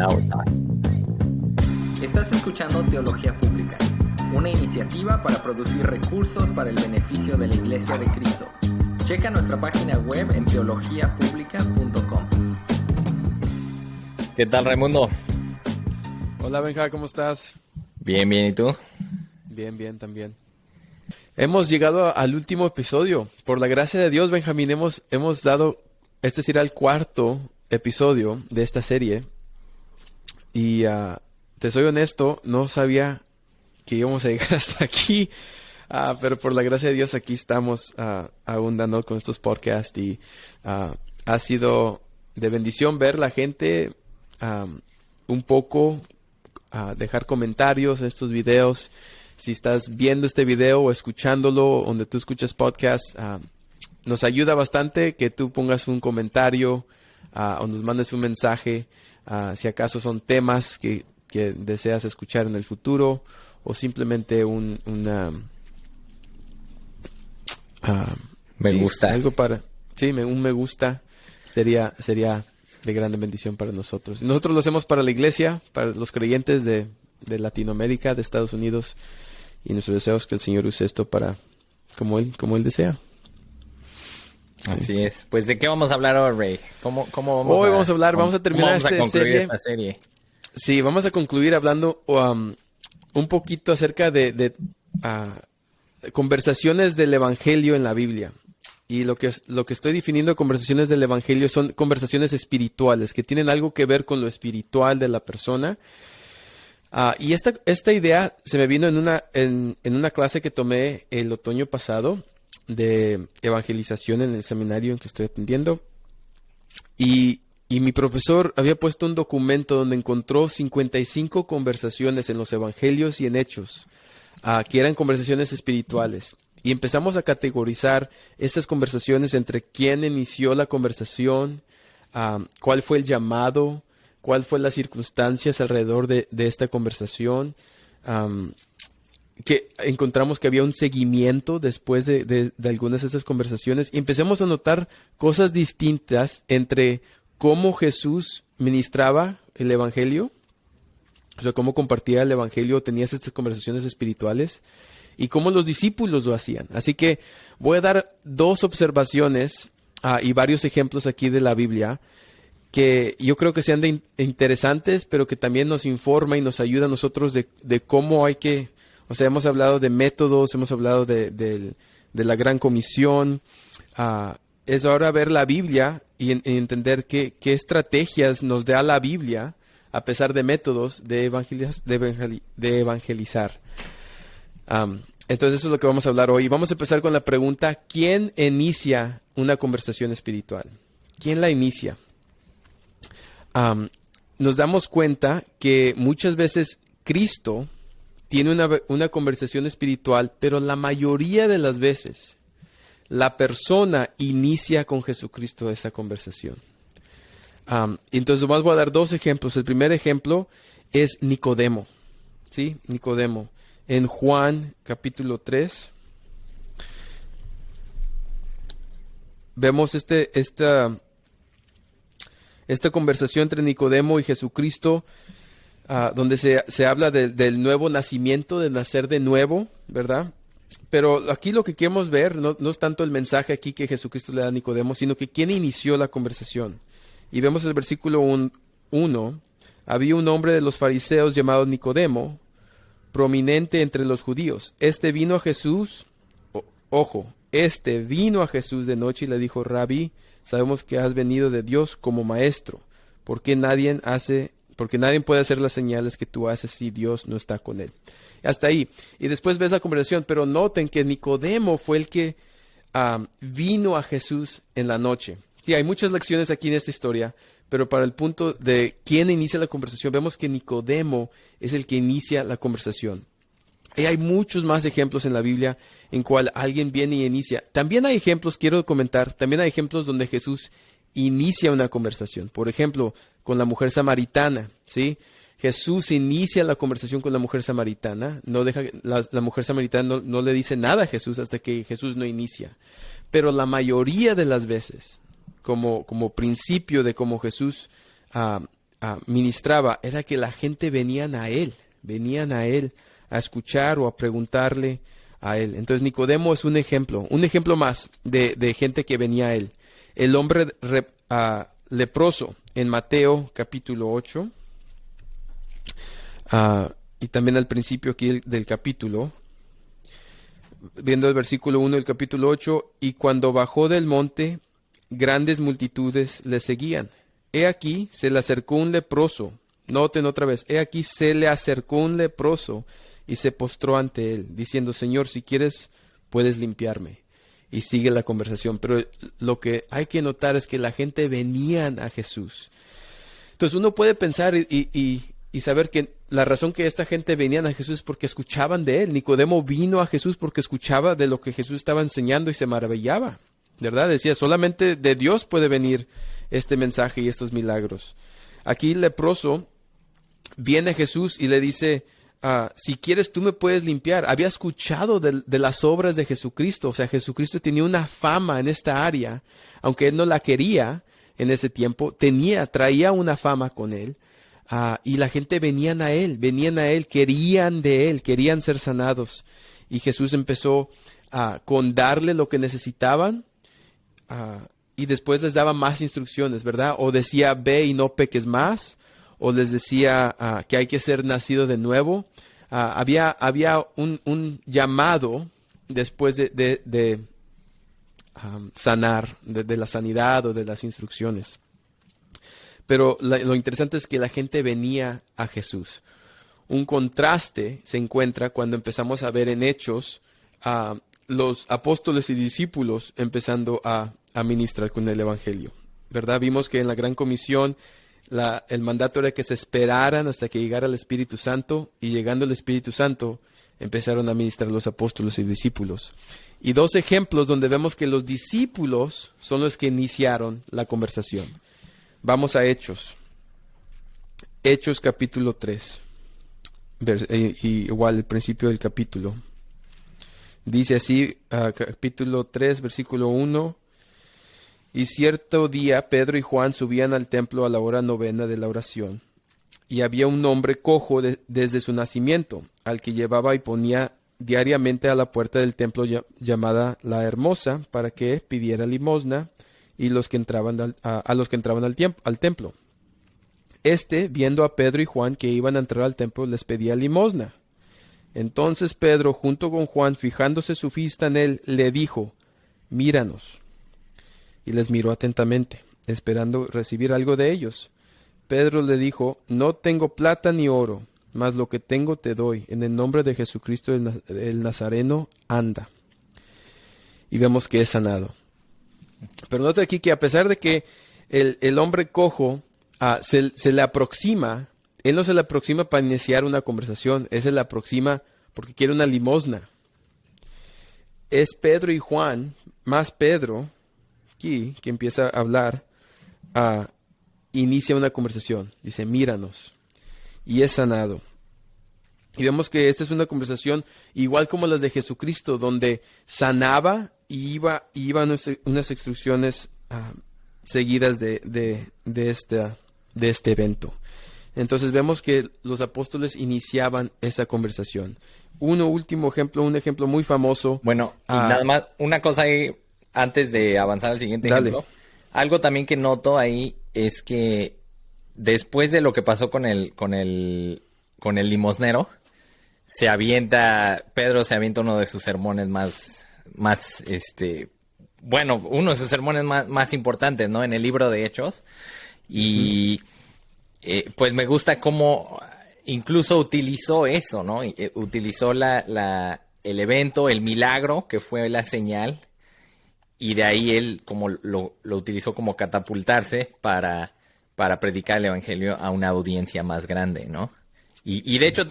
Now we're talking. Estás escuchando Teología Pública, una iniciativa para producir recursos para el beneficio de la Iglesia de Cristo. Checa nuestra página web en teologiapublica.com. ¿Qué tal, Raimundo? Hola, Benja, ¿cómo estás? Bien, ¿y tú? Bien, también. Hemos llegado al último episodio. Por la gracia de Dios, Benjamín, hemos dado, este será el cuarto episodio de esta serie. Y te soy honesto, no sabía que íbamos a llegar hasta aquí. Pero por la gracia de Dios aquí estamos aún dando con estos podcasts. Y ha sido de bendición ver la gente un poco, dejar comentarios en estos videos. Si estás viendo este video o escuchándolo donde tú escuchas podcasts, nos ayuda bastante que tú pongas un comentario o nos mandes un mensaje. Si acaso son temas que deseas escuchar en el futuro o simplemente un me gusta. Algo un me gusta sería de grande bendición para nosotros. Nosotros lo hacemos para la iglesia, para los creyentes de Latinoamérica, de Estados Unidos, y nuestro deseo es que el Señor use esto para como Él desea. Así es. Pues, ¿de qué vamos a hablar hoy, Ray? ¿Cómo vamos a terminar esta serie? Sí, vamos a concluir hablando un poquito acerca de conversaciones del Evangelio en la Biblia. Y lo que estoy definiendo conversaciones del Evangelio son conversaciones espirituales, que tienen algo que ver con lo espiritual de la persona. Y esta idea se me vino en una clase que tomé el otoño pasado de evangelización en el seminario en que estoy atendiendo. Y mi profesor había puesto un documento donde encontró 55 conversaciones en los evangelios y en Hechos, que eran conversaciones espirituales. Y empezamos a categorizar estas conversaciones entre quién inició la conversación, cuál fue el llamado, cuál fue las circunstancias alrededor de esta conversación, que encontramos que había un seguimiento después de algunas de estas conversaciones, y empezamos a notar cosas distintas entre cómo Jesús ministraba el Evangelio, o sea, cómo compartía el Evangelio, tenía estas conversaciones espirituales, y cómo los discípulos lo hacían. Así que voy a dar dos observaciones y varios ejemplos aquí de la Biblia que yo creo que sean interesantes, pero que también nos informa y nos ayuda a nosotros de cómo hay que... O sea, hemos hablado de métodos, hemos hablado de la gran comisión. Es ahora ver la Biblia y entender qué estrategias nos da la Biblia, a pesar de métodos de evangelizar. Entonces eso es lo que vamos a hablar hoy. Vamos a empezar con la pregunta: ¿quién inicia una conversación espiritual? ¿Quién la inicia? Nos damos cuenta que muchas veces Cristo tiene una conversación espiritual, pero la mayoría de las veces la persona inicia con Jesucristo esa conversación. Entonces nomás voy a dar dos ejemplos. El primer ejemplo es Nicodemo. ¿Sí? Nicodemo. En Juan capítulo 3 vemos esta conversación entre Nicodemo y Jesucristo, donde se habla del nuevo nacimiento, de nacer de nuevo, ¿verdad? Pero aquí lo que queremos ver no es tanto el mensaje aquí que Jesucristo le da a Nicodemo, sino que quién inició la conversación. Y vemos el versículo 1, había un hombre de los fariseos llamado Nicodemo, prominente entre los judíos. Este vino a Jesús de noche y le dijo: Rabí, sabemos que has venido de Dios como maestro, porque nadie puede hacer las señales que tú haces si Dios no está con él. Hasta ahí. Y después ves la conversación, pero noten que Nicodemo fue el que vino a Jesús en la noche. Sí, hay muchas lecciones aquí en esta historia, pero para el punto de quién inicia la conversación, vemos que Nicodemo es el que inicia la conversación. Y hay muchos más ejemplos en la Biblia en cual alguien viene y inicia. También hay ejemplos, quiero comentar, también hay ejemplos donde Jesús inicia una conversación. Por ejemplo, con la mujer samaritana, ¿sí? Jesús inicia la conversación con la mujer samaritana. La mujer samaritana no le dice nada a Jesús hasta que Jesús no inicia. Pero la mayoría de las veces, como principio de cómo Jesús ministraba era que la gente venían a él a escuchar o a preguntarle a él. Entonces Nicodemo es un ejemplo más de gente que venía a él. El hombre leproso en Mateo capítulo 8, y también al principio aquí del capítulo, viendo el versículo 1 del capítulo 8, y cuando bajó del monte, grandes multitudes le seguían. He aquí se le acercó un leproso. Noten otra vez, he aquí se le acercó un leproso y se postró ante él, diciendo, Señor, si quieres, puedes limpiarme. Y sigue la conversación. Pero lo que hay que notar es que la gente venían a Jesús. Entonces uno puede pensar y saber que la razón que esta gente venían a Jesús es porque escuchaban de él. Nicodemo vino a Jesús porque escuchaba de lo que Jesús estaba enseñando y se maravillaba, ¿verdad? Decía, solamente de Dios puede venir este mensaje y estos milagros. Aquí el leproso viene a Jesús y le dice, si quieres tú me puedes limpiar. Había escuchado de las obras de Jesucristo. O sea, Jesucristo tenía una fama en esta área, aunque él no la quería en ese tiempo, traía una fama con él. Y la gente venían a él, querían de él, querían ser sanados. Y Jesús empezó con darle lo que necesitaban, y después les daba más instrucciones, ¿verdad? O decía, ve y no peques más, o les decía que hay que ser nacido de nuevo. Había un llamado después de sanar, de la sanidad o de las instrucciones. Pero lo interesante es que la gente venía a Jesús. Un contraste se encuentra cuando empezamos a ver en Hechos a los apóstoles y discípulos empezando a ministrar con el Evangelio, ¿verdad? Vimos que en la Gran Comisión el mandato era que se esperaran hasta que llegara el Espíritu Santo, y llegando el Espíritu Santo empezaron a ministrar los apóstoles y discípulos. Y dos ejemplos donde vemos que los discípulos son los que iniciaron la conversación. Vamos a Hechos. Hechos capítulo 3. Igual el principio del capítulo. Dice así, capítulo 3, versículo 1. Y cierto día Pedro y Juan subían al templo a la hora novena de la oración. Y había un hombre cojo desde su nacimiento, al que llevaba y ponía diariamente a la puerta del templo llamada La Hermosa, para que pidiera limosna y a los que entraban al templo. Viendo a Pedro y Juan que iban a entrar al templo, les pedía limosna. Entonces Pedro, junto con Juan, fijándose su vista en él, le dijo, míranos. Y les miró atentamente, esperando recibir algo de ellos. Pedro le dijo, no tengo plata ni oro, mas lo que tengo te doy. En el nombre de Jesucristo el Nazareno, anda. Y vemos que es sanado. Pero nota aquí que a pesar de que el hombre cojo se le aproxima, él no se le aproxima para iniciar una conversación, él se le aproxima porque quiere una limosna. Es Pedro y Juan, más Pedro, aquí, que empieza a hablar, inicia una conversación, dice, míranos, y es sanado. Y vemos que esta es una conversación igual como las de Jesucristo, donde sanaba y iba unas instrucciones seguidas de este evento. Entonces vemos que los apóstoles iniciaban esa conversación. Un ejemplo muy famoso. Bueno, y nada más, una cosa ahí, antes de avanzar al siguiente ejemplo. Algo también que noto ahí es que después de lo que pasó con el limosnero, Pedro se avienta uno de sus sermones uno de sus sermones más importantes, ¿no? En el libro de Hechos. Y pues me gusta cómo incluso utilizó eso, ¿no? Utilizó el evento, el milagro, que fue la señal, y de ahí él como lo utilizó como catapultarse para predicar el evangelio a una audiencia más grande, ¿no? Y de hecho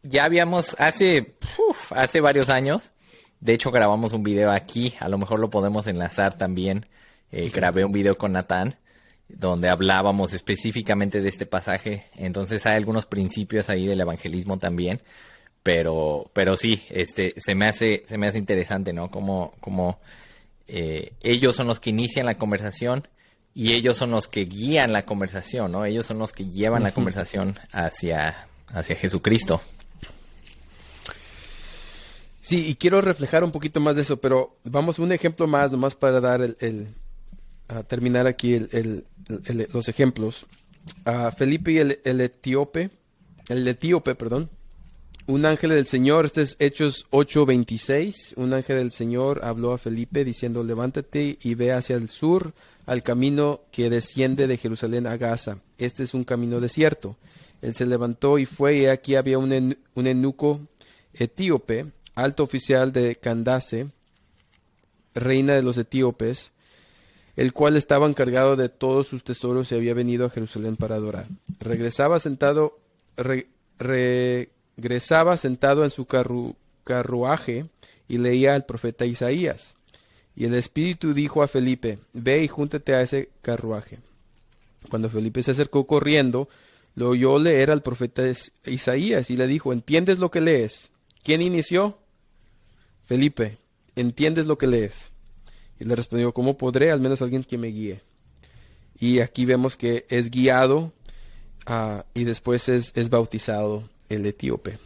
ya habíamos hace varios años, de hecho grabamos un video aquí, a lo mejor lo podemos enlazar también, grabé un video con Natán, donde hablábamos específicamente de este pasaje. Entonces hay algunos principios ahí del evangelismo también, pero sí, se me hace interesante, ¿no? Como ellos son los que inician la conversación, y ellos son los que guían la conversación, ¿no? Ellos son los que llevan la conversación hacia Jesucristo. Sí, y quiero reflejar un poquito más de eso, pero vamos un ejemplo más, nomás para dar a terminar aquí los ejemplos. Felipe y el etíope, perdón. Un ángel del Señor, este es Hechos 8:26, un ángel del Señor habló a Felipe diciendo, levántate y ve hacia el sur, al camino que desciende de Jerusalén a Gaza. Este es un camino desierto. Él se levantó y fue, y aquí había un eunuco etíope, alto oficial de Candace, reina de los etíopes, el cual estaba encargado de todos sus tesoros y había venido a Jerusalén para adorar. Regresaba sentado en su carruaje y leía al profeta Isaías. Y el Espíritu dijo a Felipe, ve y júntate a ese carruaje. Cuando Felipe se acercó corriendo, lo oyó leer al profeta Isaías y le dijo, ¿entiendes lo que lees? ¿Quién inició? Felipe, ¿entiendes lo que lees? Y le respondió, ¿cómo podré? Al menos alguien que me guíe. Y aquí vemos que es guiado y después es bautizado el etíope.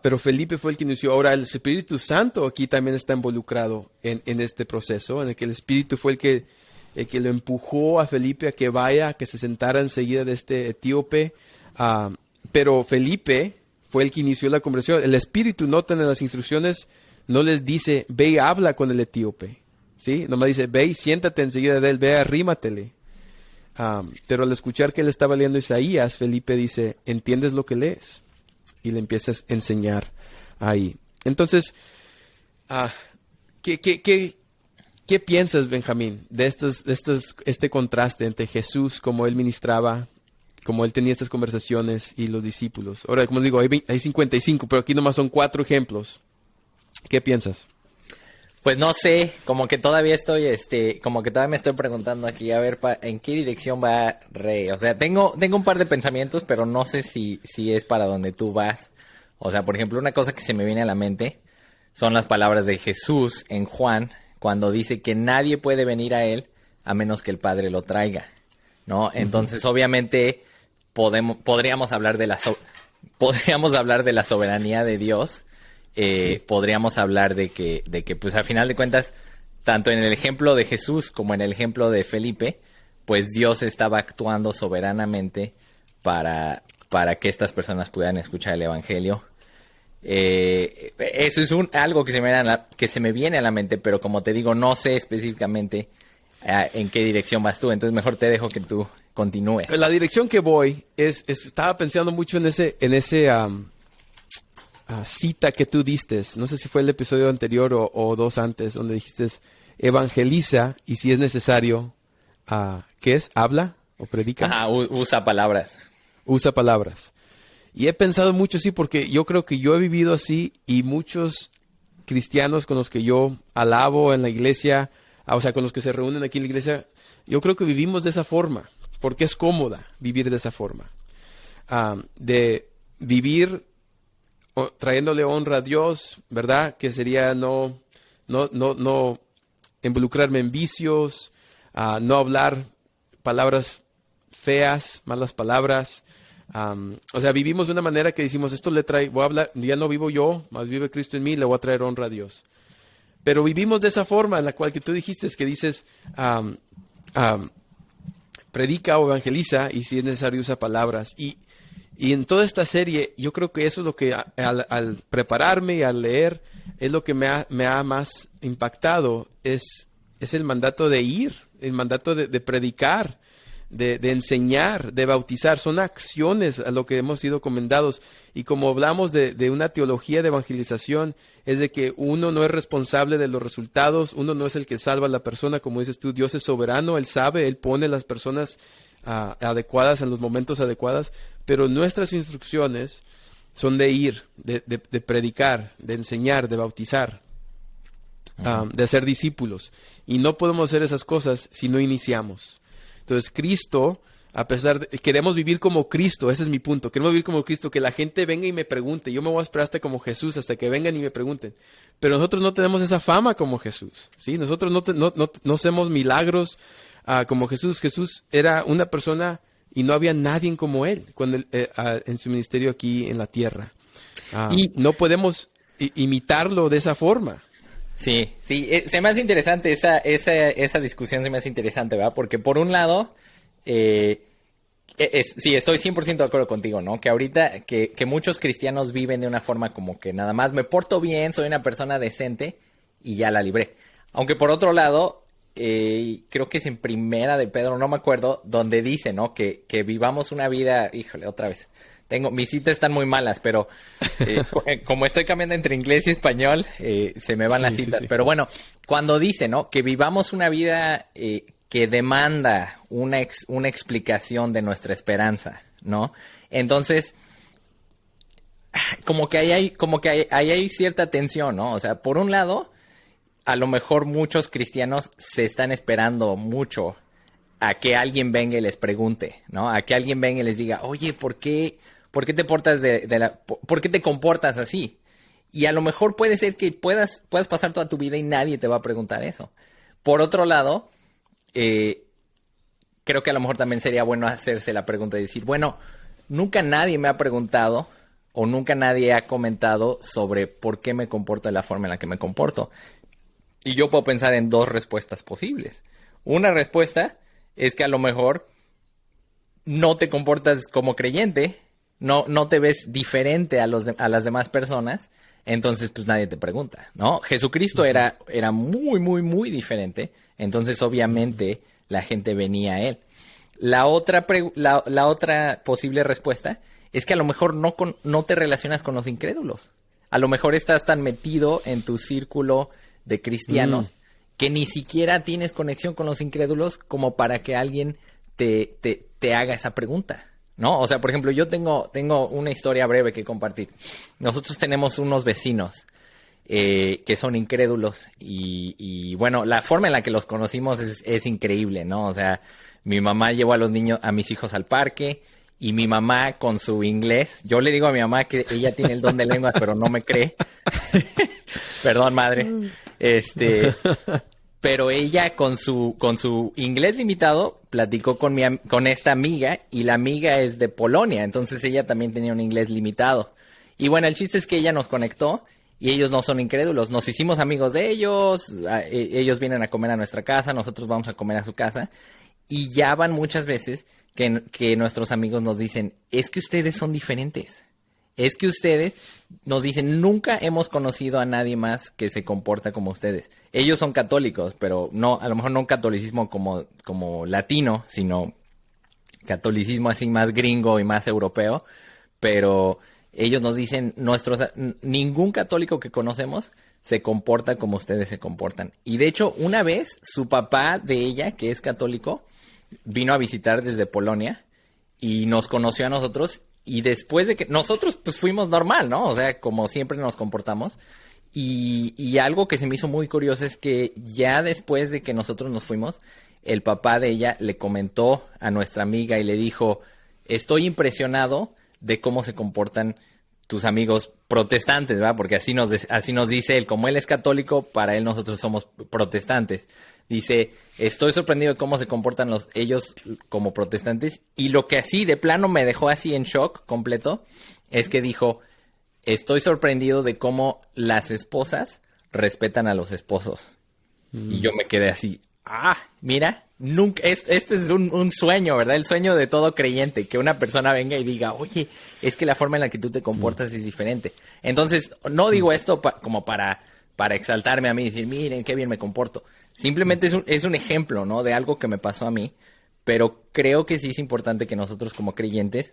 Pero Felipe fue el que inició. Ahora el Espíritu Santo aquí también está involucrado en este proceso, en el que el Espíritu fue el que lo empujó a Felipe a que vaya, que se sentara enseguida de este etíope. Pero Felipe fue el que inició la conversación. El Espíritu, noten en las instrucciones, no les dice, ve y habla con el etíope. ¿Sí? Nomás dice, ve y siéntate enseguida de él, ve, arrímatele. Pero al escuchar que él estaba leyendo Isaías, Felipe dice, ¿entiendes lo que lees? Y le empiezas a enseñar ahí. Entonces, ¿qué piensas, Benjamín, de este contraste entre Jesús, como él ministraba, como él tenía estas conversaciones, y los discípulos? Ahora, como digo, hay 55, pero aquí nomás son 4 ejemplos. ¿Qué piensas? Pues no sé, como que todavía me estoy preguntando aquí, a ver, ¿en qué dirección va Rey? O sea, tengo un par de pensamientos, pero no sé si es para donde tú vas. O sea, por ejemplo, una cosa que se me viene a la mente son las palabras de Jesús en Juan, cuando dice que nadie puede venir a él a menos que el Padre lo traiga, ¿no? Entonces, obviamente, podríamos hablar de la soberanía de Dios. Sí. Podríamos hablar de que, pues, al final de cuentas, tanto en el ejemplo de Jesús como en el ejemplo de Felipe, pues Dios estaba actuando soberanamente para que estas personas puedan escuchar el Evangelio. Eso es algo que se me viene a la mente, pero como te digo, no sé específicamente en qué dirección vas tú, entonces mejor te dejo que tú continúes. La dirección que voy estaba pensando mucho en ese cita que tú diste, no sé si fue el episodio anterior o 2 antes, donde dijiste evangeliza, y si es necesario, ¿qué es? ¿Habla o predica? Ajá, usa palabras. Usa palabras. Y he pensado mucho así, porque yo creo que yo he vivido así, y muchos cristianos con los que yo alabo en la iglesia, o sea, con los que se reúnen aquí en la iglesia, yo creo que vivimos de esa forma, porque es cómoda vivir de esa forma. De vivir trayéndole honra a Dios, ¿verdad? Que sería no involucrarme en vicios, no hablar palabras feas, malas palabras. O sea, vivimos de una manera que decimos, voy a hablar, ya no vivo yo, más vive Cristo en mí, le voy a traer honra a Dios. Pero vivimos de esa forma en la cual que tú dijiste, que dices, predica o evangeliza, y si es necesario usa palabras. Y en toda esta serie, yo creo que eso es lo que al prepararme y al leer, es lo que me ha más impactado, es el mandato de ir, el mandato de predicar, de enseñar, de bautizar. Son acciones a lo que hemos sido comendados. Y como hablamos de una teología de evangelización, es de que uno no es responsable de los resultados, uno no es el que salva a la persona, como dices tú, Dios es soberano, Él sabe, Él pone las personas adecuadas en los momentos adecuados, pero nuestras instrucciones son de ir, de predicar, de enseñar, de bautizar, de hacer discípulos. Y no podemos hacer esas cosas si no iniciamos. Entonces Cristo A pesar de, queremos vivir como Cristo, ese es mi punto. Queremos vivir como Cristo, que la gente venga y me pregunte. Yo me voy a esperar hasta como Jesús, hasta que vengan y me pregunten. Pero nosotros no tenemos esa fama como Jesús, ¿sí? Nosotros no hacemos milagros como Jesús. Jesús era una persona y no había nadie como él cuando en su ministerio aquí en la tierra. Y no podemos imitarlo de esa forma. Sí, se me hace interesante esa discusión, se me hace interesante, ¿verdad? Porque por un lado, sí, estoy 100% de acuerdo contigo, ¿no? Que ahorita que muchos cristianos viven de una forma como que nada más me porto bien, soy una persona decente y ya la libré. Aunque por otro lado, creo que es en Primera de Pedro, no me acuerdo, donde dice, ¿no? Que vivamos una vida, híjole, otra vez. Mis citas están muy malas, pero como estoy cambiando entre inglés y español, se me van las citas. Sí. Pero bueno, cuando dice, ¿no? Que vivamos una vida que demanda una explicación de nuestra esperanza, ¿no? Entonces, como que ahí hay cierta tensión, ¿no? O sea, por un lado, a lo mejor muchos cristianos se están esperando mucho a que alguien venga y les pregunte, ¿no? A que alguien venga y les diga, oye, ¿por qué te portas por qué te comportas así? Y a lo mejor puede ser que puedas pasar toda tu vida y nadie te va a preguntar eso. Por otro lado, creo que a lo mejor también sería bueno hacerse la pregunta y decir, bueno, nunca nadie me ha preguntado o nunca nadie ha comentado sobre por qué me comporto de la forma en la que me comporto. Y yo puedo pensar en dos respuestas posibles. Una respuesta es que a lo mejor no te comportas como creyente, no te ves diferente a las demás personas, entonces pues nadie te pregunta, ¿no? Jesucristo era muy, muy, muy diferente, entonces obviamente la gente venía a él. La otra posible respuesta es que a lo mejor no te relacionas con los incrédulos. A lo mejor estás tan metido en tu círculo de cristianos que ni siquiera tienes conexión con los incrédulos como para que alguien te haga esa pregunta, ¿no? O sea, por ejemplo, yo tengo una historia breve que compartir. Nosotros tenemos unos vecinos que son incrédulos y bueno, la forma en la que los conocimos es increíble, ¿no? O sea, mi mamá llevó a mis hijos al parque y mi mamá con su inglés, yo le digo a mi mamá que ella tiene el don de lenguas, pero no me cree. Perdón, madre. Pero ella con su inglés limitado platicó con esta amiga y la amiga es de Polonia, entonces ella también tenía un inglés limitado. Y bueno, el chiste es que ella nos conectó y ellos no son incrédulos. Nos hicimos amigos de ellos, ellos vienen a comer a nuestra casa, nosotros vamos a comer a su casa y ya van muchas veces que nuestros amigos nos dicen, es que ustedes son diferentes. Es que ustedes nos dicen, nunca hemos conocido a nadie más que se comporta como ustedes. Ellos son católicos, pero no, a lo mejor no un catolicismo como latino, sino catolicismo así más gringo y más europeo. Pero ellos nos dicen, ningún católico que conocemos se comporta como ustedes se comportan. Y de hecho, una vez su papá de ella, que es católico, vino a visitar desde Polonia y nos conoció a nosotros. Y después de que nosotros pues fuimos normal, ¿no? O sea, como siempre nos comportamos. Y algo que se me hizo muy curioso es que ya después de que nosotros nos fuimos, el papá de ella le comentó a nuestra amiga y le dijo, estoy impresionado de cómo se comportan tus amigos protestantes, ¿verdad? Porque así nos dice él, como él es católico, para él nosotros somos protestantes. Dice, estoy sorprendido de cómo se comportan ellos como protestantes. Y lo que así de plano me dejó así en shock completo es que dijo, estoy sorprendido de cómo las esposas respetan a los esposos. Y yo me quedé así, mira, nunca, este es un sueño, ¿verdad? El sueño de todo creyente, que una persona venga y diga, oye, es que la forma en la que tú te comportas es diferente. Entonces, no digo esto como para exaltarme a mí y decir, miren, qué bien me comporto. Simplemente es un ejemplo, ¿no? De algo que me pasó a mí, pero creo que sí es importante que nosotros como creyentes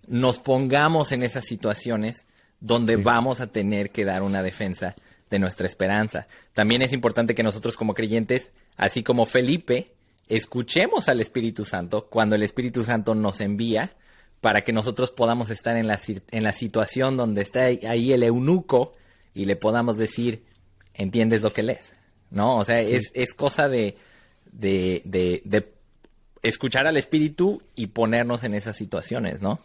nos pongamos en esas situaciones donde vamos a tener que dar una defensa de nuestra esperanza. También es importante que nosotros como creyentes, así como Felipe, escuchemos al Espíritu Santo cuando el Espíritu Santo nos envía para que nosotros podamos estar en la situación donde está ahí el eunuco y le podamos decir, ¿entiendes lo que lees? ¿No? O sea, es cosa de escuchar al Espíritu y ponernos en esas situaciones, ¿no?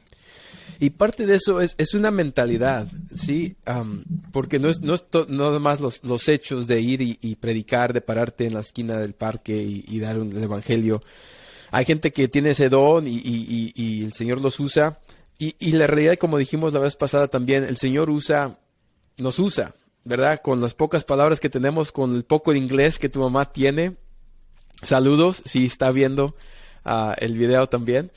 Y parte de eso es una mentalidad, ¿sí? Porque no es nada más los hechos de ir y predicar, de pararte en la esquina del parque y dar el evangelio. Hay gente que tiene ese don y el Señor los usa. Y la realidad, como dijimos la vez pasada también, el Señor nos usa, ¿verdad? Con las pocas palabras que tenemos, con el poco de inglés que tu mamá tiene. Saludos, si está viendo el video también.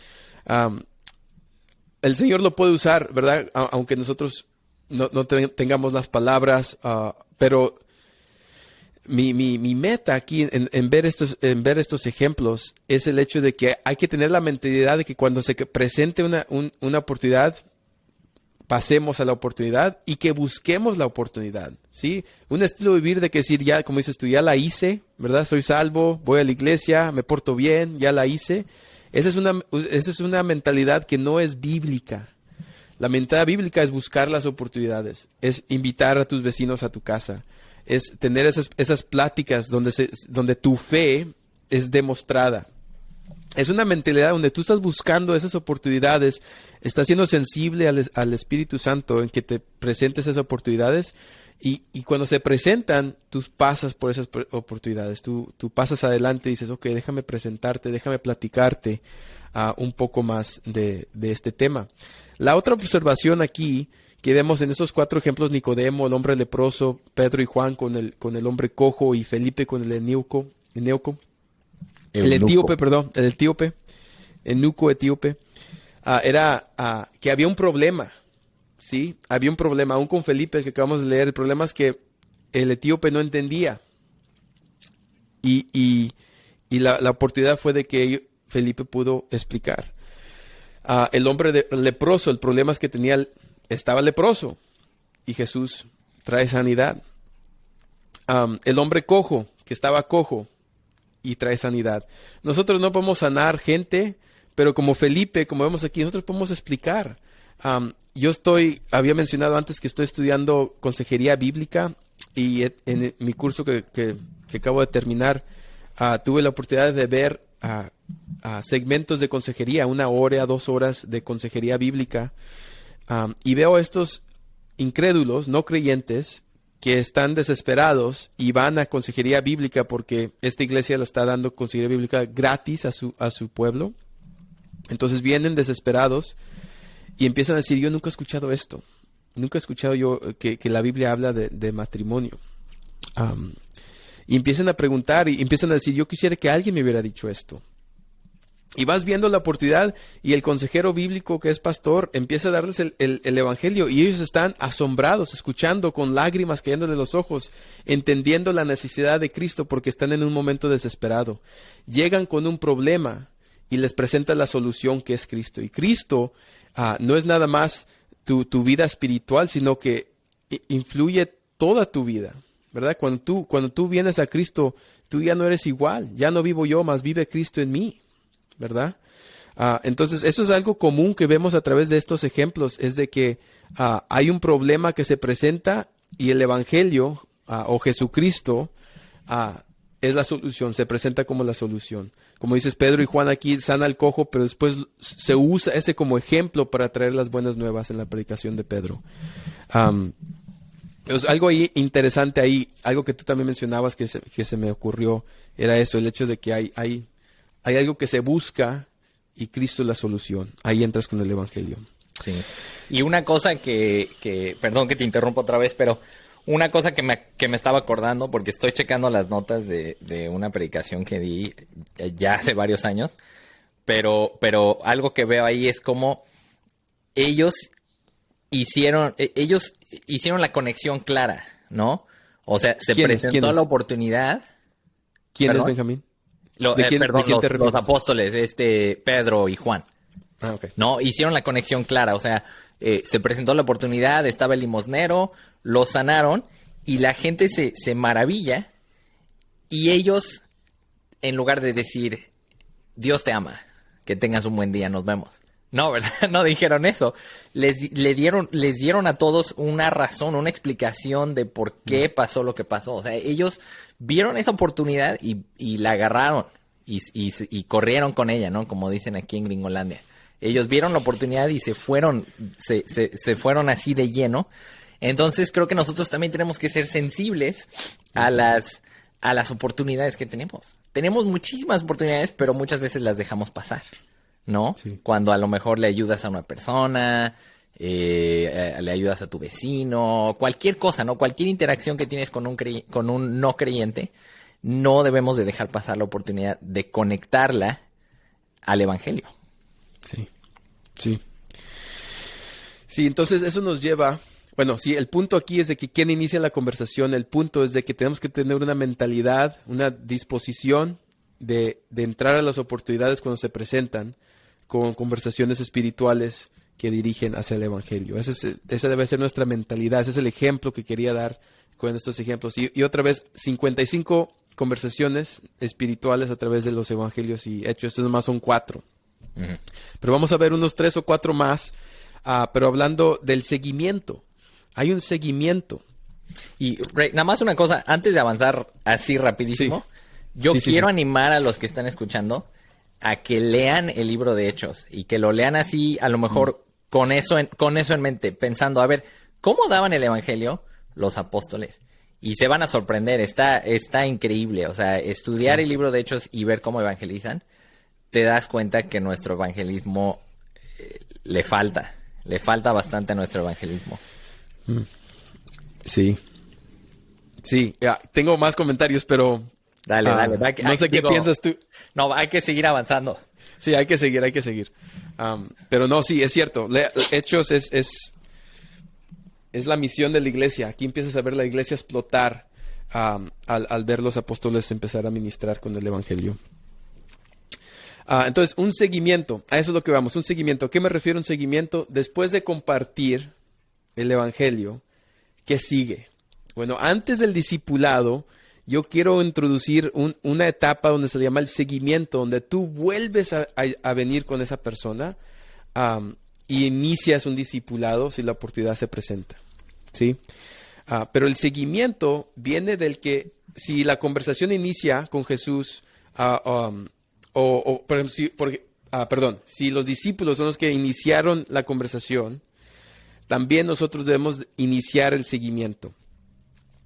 El Señor lo puede usar, ¿verdad? Aunque nosotros no tengamos las palabras, pero mi meta aquí en ver estos ejemplos es el hecho de que hay que tener la mentalidad de que cuando se presente una oportunidad, pasemos a la oportunidad y que busquemos la oportunidad, ¿sí? Un estilo de vivir de que decir, ya, como dices tú, ya la hice, ¿verdad? Soy salvo, voy a la iglesia, me porto bien, ya la hice. Esa es una mentalidad que no es bíblica. La mentalidad bíblica es buscar las oportunidades, es invitar a tus vecinos a tu casa, es tener esas pláticas donde tu fe es demostrada. Es una mentalidad donde tú estás buscando esas oportunidades, estás siendo sensible al Espíritu Santo en que te presentes esas oportunidades y cuando se presentan, tú pasas por esas oportunidades, tú pasas adelante y dices, ok, déjame presentarte, déjame platicarte un poco más de este tema. La otra observación aquí que vemos en estos 4 ejemplos, Nicodemo, el hombre leproso, Pedro y Juan con el hombre cojo y Felipe con el eunuco, el eunuco etíope, era que había un problema, ¿sí? Había un problema, aún con Felipe, el que acabamos de leer. El problema es que el etíope no entendía. Y la oportunidad fue de que Felipe pudo explicar. El hombre leproso, el problema es que estaba leproso. Y Jesús trae sanidad. El hombre cojo, que estaba cojo, y trae sanidad. Nosotros no podemos sanar gente, pero como Felipe, como vemos aquí, nosotros podemos explicar. Había mencionado antes que estoy estudiando consejería bíblica y en mi curso que acabo de terminar, tuve la oportunidad de ver segmentos de consejería, 1 hora, 2 horas de consejería bíblica, y veo a estos incrédulos, no creyentes, que están desesperados y van a consejería bíblica porque esta iglesia le está dando consejería bíblica gratis a su pueblo. Entonces vienen desesperados y empiezan a decir, yo nunca he escuchado esto. Nunca he escuchado yo que la Biblia habla de matrimonio. Y empiezan a preguntar y empiezan a decir, yo quisiera que alguien me hubiera dicho esto. Y vas viendo la oportunidad y el consejero bíblico que es pastor empieza a darles el evangelio y ellos están asombrados, escuchando con lágrimas cayéndole de los ojos, entendiendo la necesidad de Cristo porque están en un momento desesperado. Llegan con un problema y les presenta la solución que es Cristo. Y Cristo no es nada más tu vida espiritual, sino que influye toda tu vida, ¿verdad? Cuando tú vienes a Cristo, tú ya no eres igual. Ya no vivo yo, más vive Cristo en mí, ¿verdad? Entonces, eso es algo común que vemos a través de estos ejemplos, es de que hay un problema que se presenta y el Evangelio o Jesucristo es la solución, se presenta como la solución. Como dices, Pedro y Juan aquí sana al cojo, pero después se usa ese como ejemplo para traer las buenas nuevas en la predicación de Pedro. Algo ahí interesante ahí, algo que tú también mencionabas que se me ocurrió, era eso, el hecho de que hay algo que se busca y Cristo es la solución. Ahí entras con el Evangelio. Sí. Y una cosa perdón que te interrumpa otra vez, pero una cosa que me estaba acordando, porque estoy checando las notas de una predicación que di ya hace varios años, pero algo que veo ahí es como ellos hicieron la conexión clara, ¿no? O sea, se presentó la oportunidad. ¿Quién ¿Perdón? es Benjamín? Los apóstoles, Pedro y Juan. Okay. No, hicieron la conexión clara, o sea, se presentó la oportunidad, estaba el limosnero, lo sanaron y la gente se maravilla y ellos, en lugar de decir, Dios te ama, que tengas un buen día, nos vemos. No, ¿verdad? No dijeron eso. Les dieron a todos una razón, una explicación de por qué pasó lo que pasó. O sea, ellos vieron esa oportunidad y la agarraron. y corrieron con ella, ¿no? Como dicen aquí en Gringolandia. Ellos vieron la oportunidad y se fueron así de lleno. Entonces creo que nosotros también tenemos que ser sensibles a las oportunidades que tenemos. Tenemos muchísimas oportunidades, pero muchas veces las dejamos pasar, ¿no? Sí. Cuando a lo mejor le ayudas a una persona, le ayudas a tu vecino, cualquier cosa, ¿no? Cualquier interacción que tienes con un no creyente, no debemos de dejar pasar la oportunidad de conectarla al evangelio. Sí, sí. Sí, entonces eso nos lleva... Bueno, sí, el punto aquí es de que quien inicia la conversación, el punto es de que tenemos que tener una mentalidad, una disposición de entrar a las oportunidades cuando se presentan con conversaciones espirituales que dirigen hacia el evangelio. Esa debe ser nuestra mentalidad, ese es el ejemplo que quería dar con estos ejemplos. Y otra vez, 55 conversaciones espirituales a través de los evangelios y hechos, estos nomás son 4. Uh-huh. Pero vamos a ver unos 3 o 4 más, pero hablando del seguimiento. Hay un seguimiento. Y Ray, nada más una cosa, antes de avanzar así rapidísimo, yo quiero animar a los que están escuchando a que lean el libro de Hechos y que lo lean así, a lo mejor con eso en mente, pensando, a ver, ¿cómo daban el evangelio los apóstoles? Y se van a sorprender, está increíble. O sea, estudiar el libro de Hechos y ver cómo evangelizan, te das cuenta que nuestro evangelismo le falta bastante a nuestro evangelismo. Sí. Sí, tengo más comentarios, pero... Dale. No sé qué piensas tú. No, hay que seguir avanzando. Sí, hay que seguir. Pero no, sí, es cierto. Hechos es la misión de la iglesia. Aquí empiezas a ver la iglesia explotar al ver los apóstoles empezar a ministrar con el evangelio. Entonces, un seguimiento. A eso es lo que vamos, un seguimiento. ¿A qué me refiero un seguimiento? Después de compartir el evangelio, ¿qué sigue? Bueno, antes del discipulado, yo quiero introducir una etapa donde se le llama el seguimiento, donde tú vuelves a venir con esa persona y inicias un discipulado si la oportunidad se presenta, ¿sí? Pero el seguimiento viene del que si la conversación inicia con Jesús, si los discípulos son los que iniciaron la conversación, también nosotros debemos iniciar el seguimiento.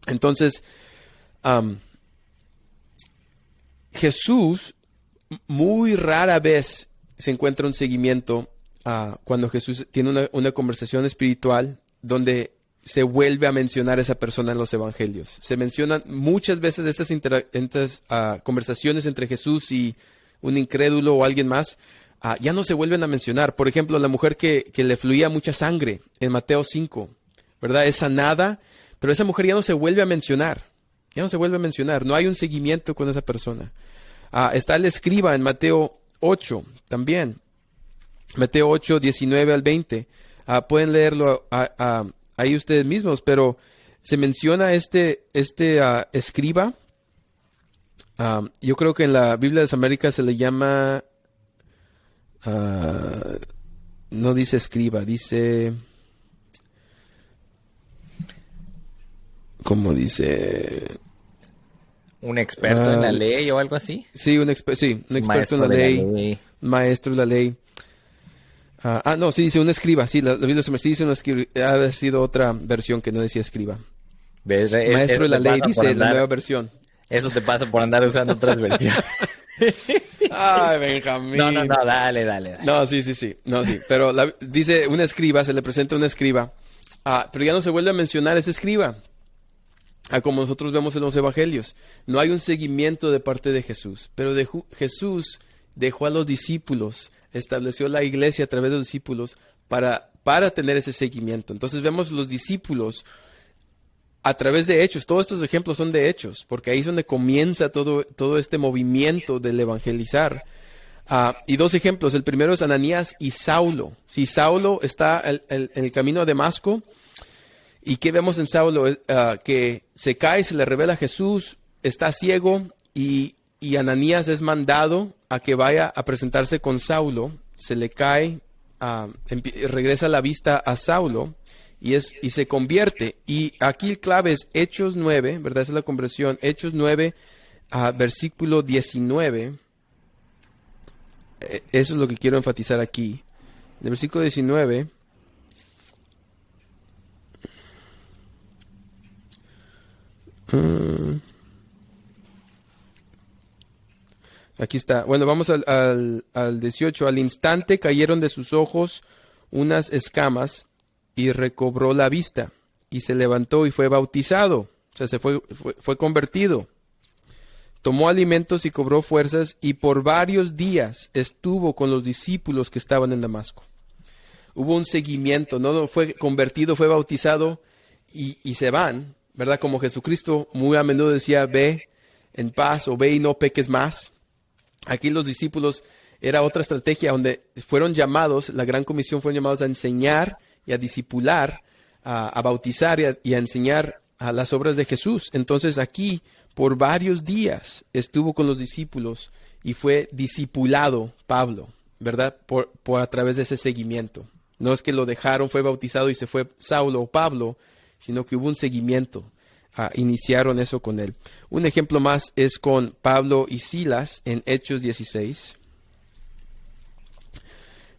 Entonces, Jesús muy rara vez se encuentra un seguimiento cuando Jesús tiene una conversación espiritual donde se vuelve a mencionar a esa persona en los evangelios. Se mencionan muchas veces estas conversaciones entre Jesús y un incrédulo o alguien más. Ya no se vuelven a mencionar. Por ejemplo, la mujer que le fluía mucha sangre en Mateo 5, ¿verdad? Es sanada, pero esa mujer ya no se vuelve a mencionar. No hay un seguimiento con esa persona. Está el escriba en Mateo 8 también. Mateo 8, 19 al 20. Pueden leerlo ahí ustedes mismos, pero se menciona este escriba. Yo creo que en la Biblia de las Américas se le llama... no dice escriba, dice... ¿Cómo dice? ¿Un experto en la ley o algo así? Sí, un experto en la ley. Maestro de la ley. No, sí dice un escriba. Sí, la Biblia sí dice un escriba. Ha sido otra versión que no decía escriba. Maestro de la ley dice la nueva versión. Eso te pasa por andar usando otras versiones. Ay, Benjamín. No, dale. No, sí. No, sí. Pero dice un escriba, se le presenta un escriba. Pero ya no se vuelve a mencionar ese escriba. Como nosotros vemos en los evangelios. No hay un seguimiento de parte de Jesús. Pero Jesús dejó a los discípulos, estableció la iglesia a través de los discípulos para tener ese seguimiento. Entonces vemos los discípulos a través de Hechos. Todos estos ejemplos son de Hechos, porque ahí es donde comienza todo este movimiento del evangelizar. Y 2 ejemplos. El primero es Ananías y Saulo. Si Saulo está en el camino a Damasco, ¿y qué vemos en Saulo? Que se cae, se le revela a Jesús, está ciego y Ananías es mandado a que vaya a presentarse con Saulo. Se le cae, regresa la vista a Saulo y se convierte. Y aquí el clave es Hechos 9, ¿verdad? Esa es la conversión. Hechos 9, versículo 19. Eso es lo que quiero enfatizar aquí. En el versículo 19... Aquí está. Bueno, vamos al 18. Al instante cayeron de sus ojos unas escamas y recobró la vista. Y se levantó y fue bautizado. O sea, fue convertido. Tomó alimentos y cobró fuerzas y por varios días estuvo con los discípulos que estaban en Damasco. Hubo un seguimiento, no fue convertido, fue bautizado y se van, ¿verdad? Como Jesucristo muy a menudo decía, ve en paz o ve y no peques más. Aquí los discípulos era otra estrategia donde fueron llamados, la gran comisión fueron llamados a enseñar y a discipular, a bautizar y a enseñar a las obras de Jesús. Entonces aquí por varios días estuvo con los discípulos y fue discipulado Pablo, ¿verdad? Por a través de ese seguimiento. No es que lo dejaron, fue bautizado y se fue Saulo o Pablo, sino que hubo un seguimiento. Iniciaron eso con él. Un ejemplo más es con Pablo y Silas en Hechos 16,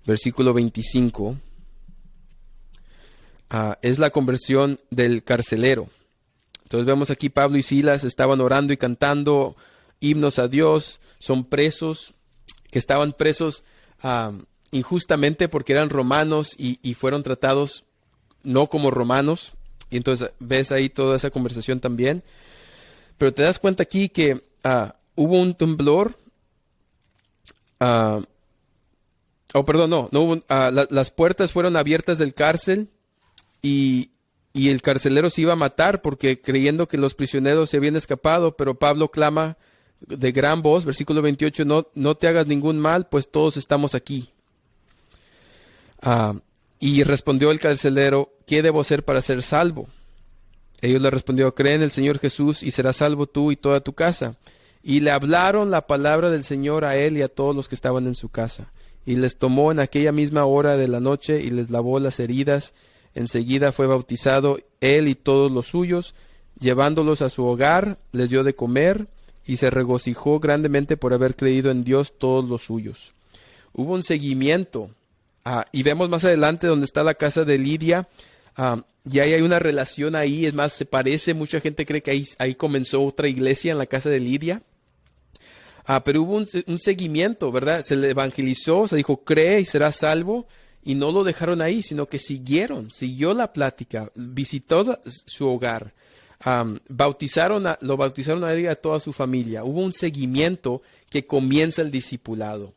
versículo 25. Es la conversión del carcelero. Entonces vemos aquí Pablo y Silas estaban orando y cantando himnos a Dios. Son presos, que estaban presos injustamente porque eran romanos y fueron tratados no como romanos. Y entonces ves ahí toda esa conversación también. Pero te das cuenta aquí que hubo un temblor. No hubo, las puertas fueron abiertas del cárcel y el carcelero se iba a matar porque creyendo que los prisioneros se habían escapado, pero Pablo clama de gran voz, versículo 28, no te hagas ningún mal, pues todos estamos aquí. Y respondió el carcelero, ¿qué debo hacer para ser salvo? Ellos le respondió, cree en el Señor Jesús y serás salvo tú y toda tu casa. Y le hablaron la palabra del Señor a él y a todos los que estaban en su casa. Y les tomó en aquella misma hora de la noche y les lavó las heridas. Enseguida fue bautizado él y todos los suyos. Llevándolos a su hogar, les dio de comer y se regocijó grandemente por haber creído en Dios todos los suyos. Hubo un seguimiento. Y vemos más adelante donde está la casa de Lidia, y ahí hay una relación ahí, es más, se parece, mucha gente cree que ahí comenzó otra iglesia en la casa de Lidia, pero hubo un seguimiento, ¿verdad? Se le evangelizó, se dijo, cree y serás salvo, y no lo dejaron ahí, sino que siguió la plática, visitó su hogar, lo bautizaron a él y a toda su familia. Hubo un seguimiento que comienza el discipulado.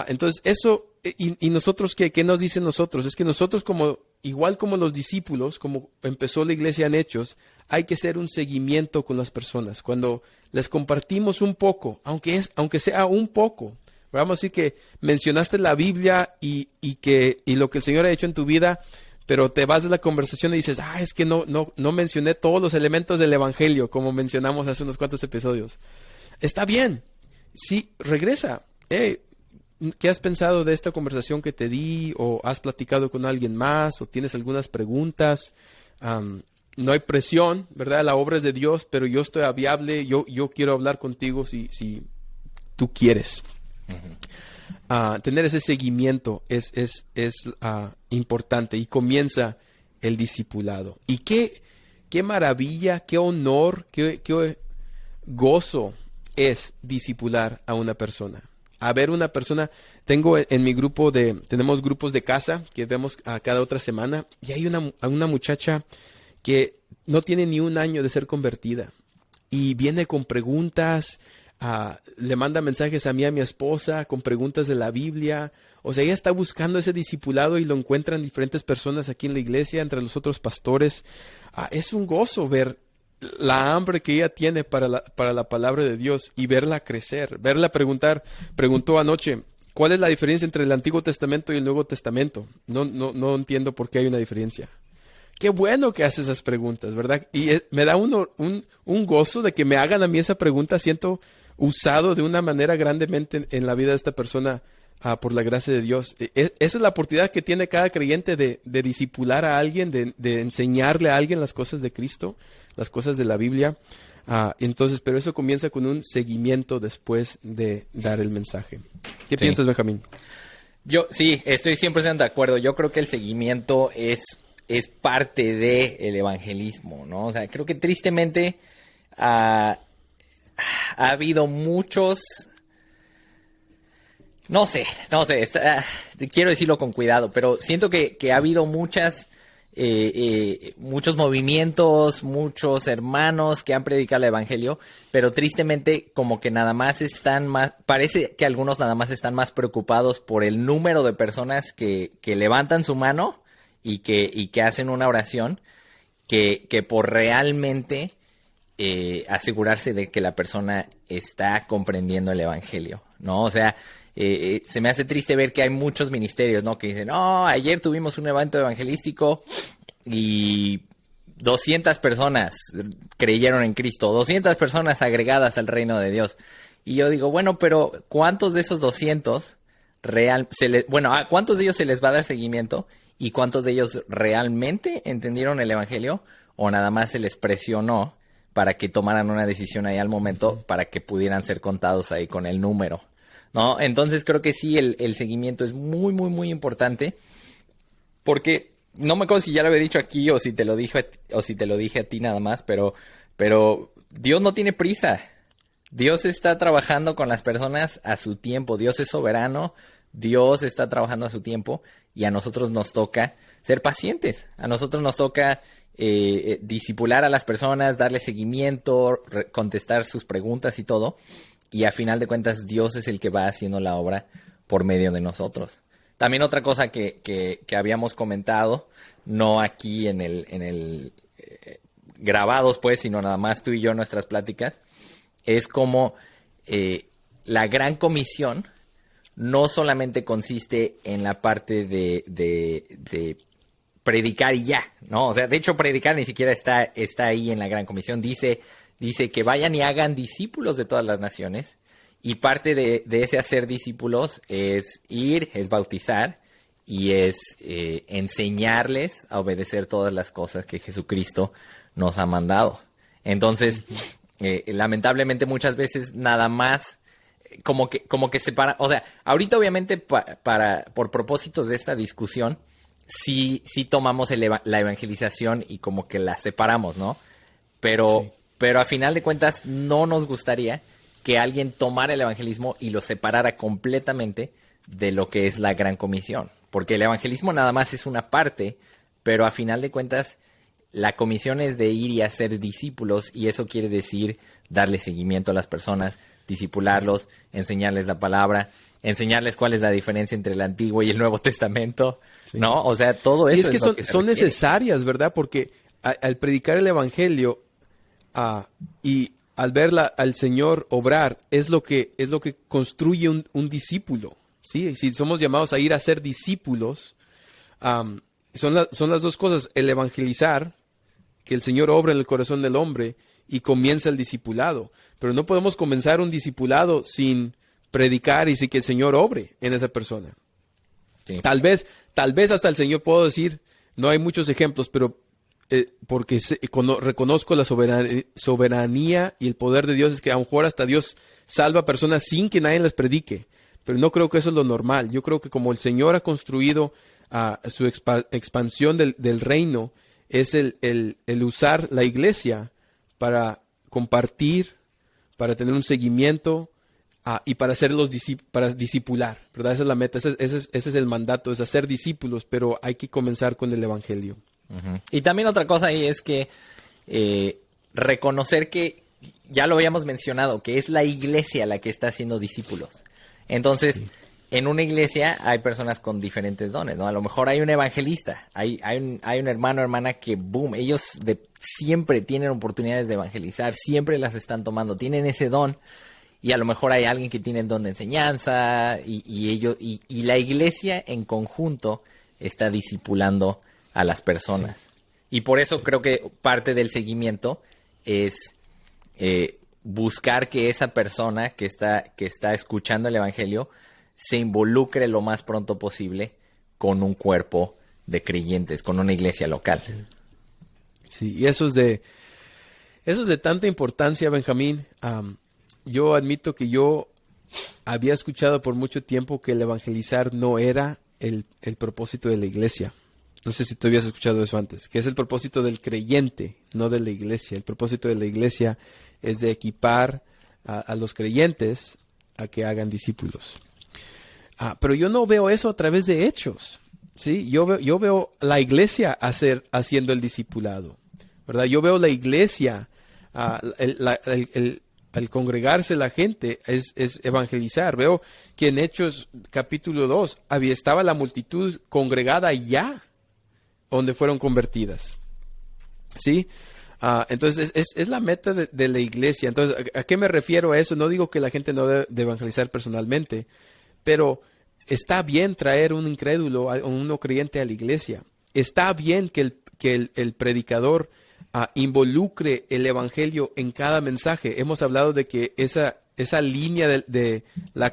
Entonces eso, y nosotros, ¿qué nos dicen nosotros? Es que nosotros igual como los discípulos, como empezó la iglesia en Hechos, hay que hacer un seguimiento con las personas. Cuando les compartimos un poco, aunque sea un poco, vamos a decir que mencionaste la Biblia y lo que el Señor ha hecho en tu vida, pero te vas de la conversación y dices, es que no mencioné todos los elementos del Evangelio, como mencionamos hace unos cuantos episodios. Está bien, sí, regresa. ¿Qué has pensado de esta conversación que te di? ¿O has platicado con alguien más? ¿O tienes algunas preguntas? No hay presión, ¿verdad? La obra es de Dios, pero yo estoy viable. Yo quiero hablar contigo si tú quieres. Uh-huh. Tener ese seguimiento es importante y comienza el discipulado. Y qué maravilla, qué honor, qué gozo es discipular a una persona. A ver una persona, en mi grupo tenemos grupos de casa que vemos cada otra semana y hay una muchacha que no tiene ni un año de ser convertida y viene con preguntas, le manda mensajes a mí, a mi esposa, con preguntas de la Biblia. O sea, ella está buscando ese discipulado y lo encuentran diferentes personas aquí en la iglesia, entre los otros pastores. Es un gozo ver la hambre que ella tiene para la palabra de Dios y verla crecer, preguntó anoche, ¿cuál es la diferencia entre el Antiguo Testamento y el Nuevo Testamento? No entiendo por qué hay una diferencia. Qué bueno que hace esas preguntas, ¿verdad? Y me da un gozo de que me hagan a mí esa pregunta. Siento usado de una manera grandemente en la vida de esta persona por la gracia de Dios. Esa es la oportunidad que tiene cada creyente de discipular a alguien, de enseñarle a alguien las cosas de Cristo, las cosas de la Biblia. Entonces, pero eso comienza con un seguimiento después de dar el mensaje. ¿Qué Sí. piensas, Benjamín? Yo sí, estoy 100% de acuerdo. Yo creo que el seguimiento es parte del evangelismo, ¿no? O sea, creo que tristemente ha habido muchos... No sé, quiero decirlo con cuidado, pero siento que ha habido muchos movimientos, muchos hermanos que han predicado el evangelio, pero tristemente como que parece que algunos nada más están más preocupados por el número de personas que levantan su mano y que hacen una oración, que por realmente asegurarse de que la persona está comprendiendo el evangelio, ¿no? O sea, se me hace triste ver que hay muchos ministerios, ¿no? Que dicen, ayer tuvimos un evento evangelístico y 200 personas creyeron en Cristo, 200 personas agregadas al reino de Dios. Y yo digo, bueno, pero ¿cuántos de esos 200 ¿a cuántos de ellos se les va a dar seguimiento? ¿Y cuántos de ellos realmente entendieron el evangelio? ¿O nada más se les presionó para que tomaran una decisión ahí al momento para que pudieran ser contados ahí con el número? ¿No? Entonces creo que sí, el seguimiento es muy, muy, muy importante, porque no me acuerdo si ya lo había dicho aquí o si te lo dije a ti nada más, pero Dios no tiene prisa. Dios está trabajando con las personas a su tiempo. Dios es soberano, Dios está trabajando a su tiempo y a nosotros nos toca ser pacientes. A nosotros nos toca discipular a las personas, darles seguimiento, contestar sus preguntas y todo. Y a final de cuentas, Dios es el que va haciendo la obra por medio de nosotros. También otra cosa que habíamos comentado, no aquí en el grabados, pues, sino nada más tú y yo en nuestras pláticas, es como la gran comisión no solamente consiste en la parte de predicar y ya, ¿no? O sea, de hecho, predicar ni siquiera está ahí en la gran comisión. Dice que vayan y hagan discípulos de todas las naciones, y parte de ese hacer discípulos es ir, es bautizar y es enseñarles a obedecer todas las cosas que Jesucristo nos ha mandado. Entonces, lamentablemente muchas veces nada más como que separa, o sea, ahorita obviamente por propósitos de esta discusión sí tomamos la evangelización y como que la separamos, ¿no? Pero a final de cuentas no nos gustaría que alguien tomara el evangelismo y lo separara completamente de lo que es la gran comisión. Porque el evangelismo nada más es una parte, pero a final de cuentas la comisión es de ir y hacer discípulos, y eso quiere decir darle seguimiento a las personas, discipularlos, enseñarles la palabra, enseñarles cuál es la diferencia entre el Antiguo y el Nuevo Testamento, ¿no? O sea, todo eso y es que lo que se son requiere. necesarias, ¿verdad? Porque al predicar el evangelio y al ver al Señor obrar, es lo que construye un discípulo, ¿sí? Si somos llamados a ir a ser discípulos, son las dos cosas: el evangelizar, que el Señor obra en el corazón del hombre, y comienza el discipulado. Pero no podemos comenzar un discipulado sin predicar y sin que el Señor obre en esa persona. Sí. Tal vez hasta el Señor, puedo decir, no hay muchos ejemplos, pero porque reconozco la soberanía y el poder de Dios, es que a lo mejor hasta Dios salva a personas sin que nadie les predique. Pero no creo que eso es lo normal. Yo creo que como el Señor ha construido su expansión del reino, es el usar la iglesia para compartir, para tener un seguimiento y para para discipular, ¿verdad? Esa es la meta, ese es el mandato, es hacer discípulos, pero hay que comenzar con el evangelio. Uh-huh. Y también otra cosa ahí es que reconocer que, ya lo habíamos mencionado, que es la iglesia la que está haciendo discípulos. Entonces, en una iglesia hay personas con diferentes dones, ¿no? A lo mejor hay un evangelista, hay un hermano o hermana que, boom, ellos siempre tienen oportunidades de evangelizar, siempre las están tomando, tienen ese don. Y a lo mejor hay alguien que tiene el don de enseñanza, y la iglesia en conjunto está discipulando a las personas. Sí. Y por eso creo que parte del seguimiento es buscar que esa persona que está escuchando el evangelio se involucre lo más pronto posible con un cuerpo de creyentes, con una iglesia local. Sí, y eso es de tanta importancia, Benjamín. Yo admito que yo había escuchado por mucho tiempo que el evangelizar no era el propósito de la iglesia. No sé si tú habías escuchado eso antes, que es el propósito del creyente, no de la iglesia. El propósito de la iglesia es de equipar a los creyentes a que hagan discípulos. Pero yo no veo eso a través de hechos, ¿sí? Yo veo la iglesia haciendo el discipulado, ¿verdad? Yo veo la iglesia, al congregarse la gente es evangelizar. Veo que en Hechos capítulo 2 estaba la multitud congregada ya, donde fueron convertidas, ¿sí? Entonces es la meta de la iglesia. Entonces, ¿a qué me refiero a eso? No digo que la gente no debe de evangelizar personalmente, pero está bien traer un incrédulo o un no creyente a la iglesia. Está bien que el predicador involucre el evangelio en cada mensaje. Hemos hablado de que esa línea de la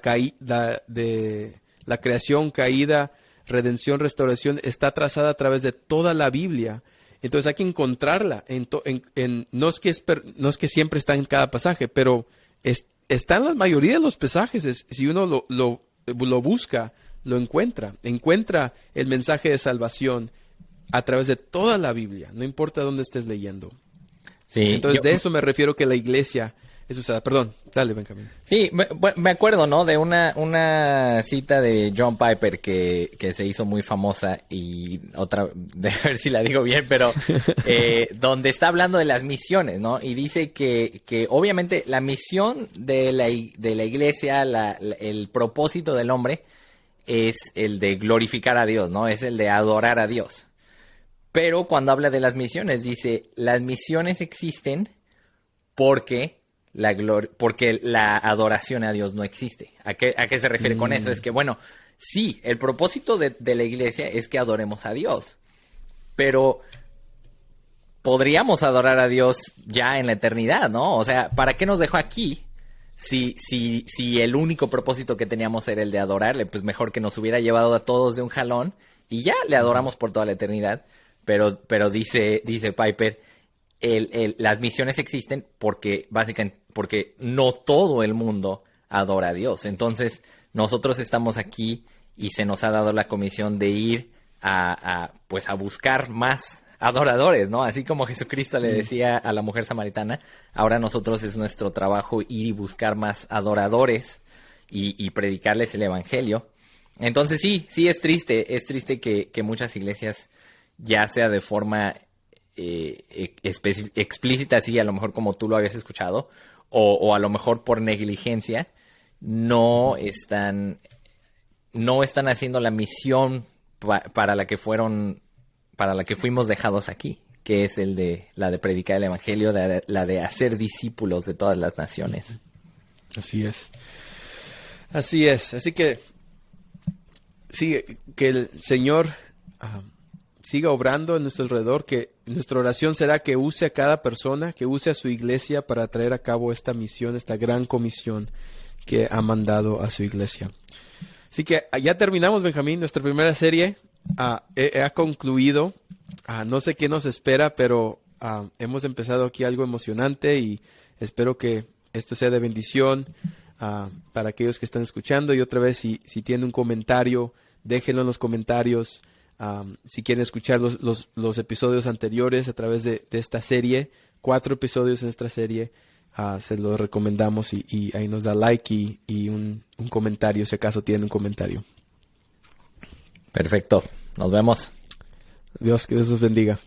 creación, caída, redención, restauración está trazada a través de toda la Biblia. Entonces hay que encontrarla. No es que siempre está en cada pasaje, pero está en la mayoría de los pasajes. Si uno lo busca, lo encuentra. Encuentra el mensaje de salvación a través de toda la Biblia, no importa dónde estés leyendo. Sí, entonces de eso me refiero que la iglesia es usada. Perdón, dale, Benjamín. Sí, me acuerdo, ¿no? De una cita de John Piper que se hizo muy famosa y otra, de ver si la digo bien, pero donde está hablando de las misiones, ¿no? Y dice que obviamente la misión de la iglesia, el propósito del hombre es el de glorificar a Dios, ¿no? Es el de adorar a Dios. Pero cuando habla de las misiones, dice, las misiones existen porque la adoración a Dios no existe. ¿A qué se refiere con eso? Es que, bueno, sí, el propósito de la iglesia es que adoremos a Dios, pero podríamos adorar a Dios ya en la eternidad, ¿no? O sea, ¿para qué nos dejó aquí? Si el único propósito que teníamos era el de adorarle, pues mejor que nos hubiera llevado a todos de un jalón y ya le adoramos por toda la eternidad. Pero dice Piper, las misiones existen porque básicamente porque no todo el mundo adora a Dios. Entonces nosotros estamos aquí y se nos ha dado la comisión de ir a buscar más adoradores, ¿no? Así como Jesucristo le decía a la mujer samaritana, ahora nosotros es nuestro trabajo ir y buscar más adoradores y predicarles el evangelio. Entonces sí es triste que muchas iglesias, ya sea de forma explícita, así a lo mejor como tú lo habías escuchado, o a lo mejor por negligencia, no están haciendo la misión para la que fuimos dejados aquí, que es la de predicar el evangelio, la de hacer discípulos de todas las naciones. Así es. Así que sí, que el Señor siga obrando en nuestro alrededor, que nuestra oración será que use a cada persona, que use a su iglesia para traer a cabo esta misión, esta gran comisión que ha mandado a su iglesia. Así que ya terminamos, Benjamín, nuestra primera serie ha concluido. No sé qué nos espera, pero hemos empezado aquí algo emocionante y espero que esto sea de bendición para aquellos que están escuchando. Y otra vez, si tienen un comentario, déjenlo en los comentarios. Si quieren escuchar los episodios anteriores a través de esta serie, 4 episodios en esta serie, se los recomendamos y ahí nos da like y un comentario, si acaso tienen un comentario. Perfecto, nos vemos. Que Dios los bendiga.